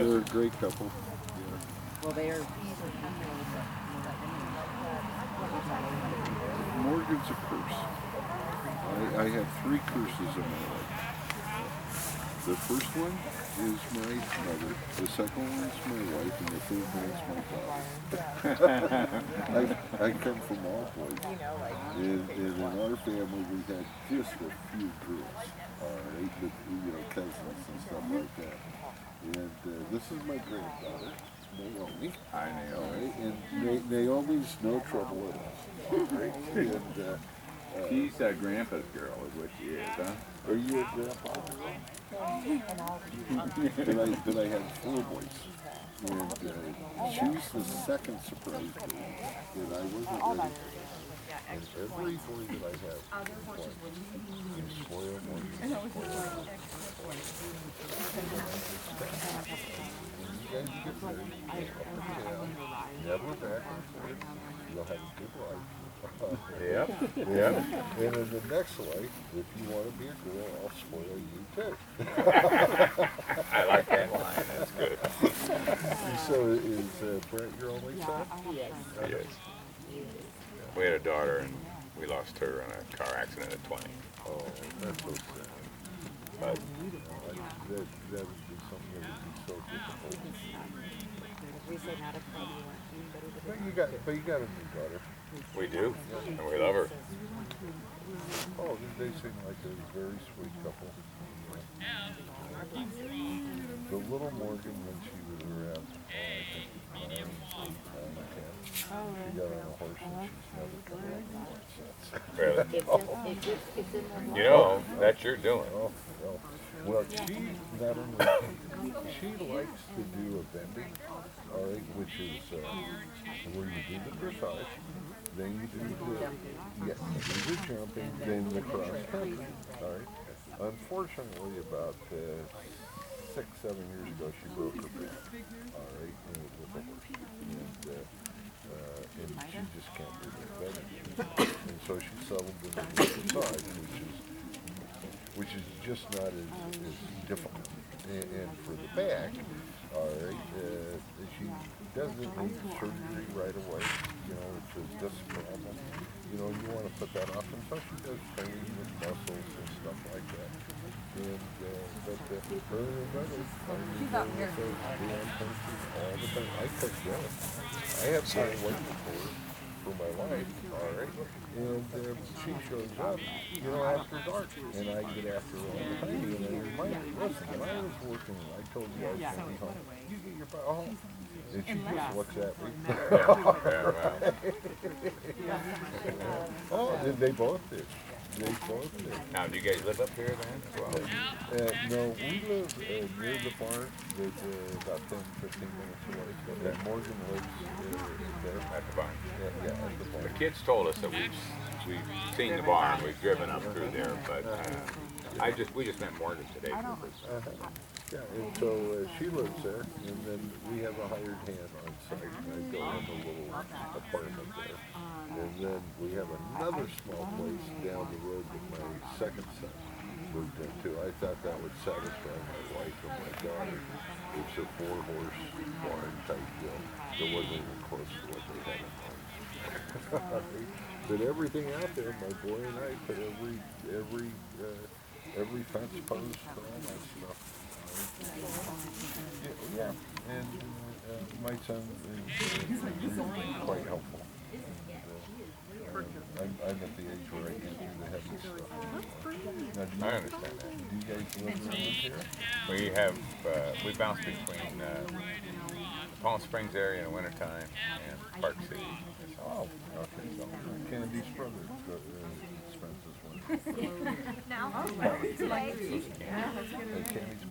They're a great couple. Yeah. Well, they're. Morgan's a curse. I have three curses in my life. The first one is my mother. The second one's my wife, and the third one's my daughter. I come from all boys, and in our family we had just a few girls, but, cousins and stuff like that. And this is my granddaughter, Naomi. Hi, All Naomi. right, and Naomi's no trouble at all. All right, and She's Grandpa's girl, is what she is, huh? are you a grandpa? but I had four boys. And she's the second surprise baby. And I wasn't ready for that. And every boy that I have, you spoil one, you spoil one. When you guys get married, up and down, never back and forth. You'll have a good life. Yep. Yep. And in the next life, if you want to be a girl, I'll spoil you too. I like that line. That's good. So is Brett your only son? Yes. Yes. We had a daughter, and we lost her in a car accident at 20. Oh, that's so sad. But That would be something that would be so difficult. But you got a new daughter. we do, and we love her. Oh, they seem like a very sweet couple. The little Morgan, when she was around, I think 9, 8, 9, 10, she got on a horse and she's never come back since. Really? You know, that's your doing. Oh, no. Well, she not only, she likes to do a bending, all right, which is where you do the dressage, then you do the jumping, then the cross country, all right. Unfortunately, about 6, 7 years ago, she broke her back, all right, with a horse, and she just can't do the bending, and so she settled into the dressage, which is just not as difficult. And for the back, all right, she doesn't need surgery right away, which is this problem. You want to put that off, and so she does training with muscles and stuff like that. And, but her and her brother are doing country all the time. I cook dinner. I have time waiting for my wife, all right, and she shows up, after dark, and I get after her all the time, and I remind her, listen, when I was working, I told you I was going to be home, you get your butt home, and she just looks at me. Oh, and they both did. Now, do you guys live up here then as well? No, we live near the barn, that's about 10, 15 minutes away, and Morgan lives there. At the barn. Yeah, at the barn. The kids told us that we've seen the barn, we've driven up through there, but we just met Morgan today for the first time. Yeah, and so she lives there, and then we have a hired hand on site, and I go in a little apartment there. And then we have another small place down the road that my second son moved into. I thought that would satisfy my wife and my daughter. It's a 4-horse barn type deal that wasn't even close to what they had in mind. But everything out there, my boy and I put every fence post and all that stuff. Yeah, and my son is quite helpful. I'm at the age where I can't do the heavy stuff. Now, I understand that. do you guys live around here? We have, we bounce between Palm Springs area in the wintertime and Park City. Oh, okay. So Candy's brother spends this one. Candy's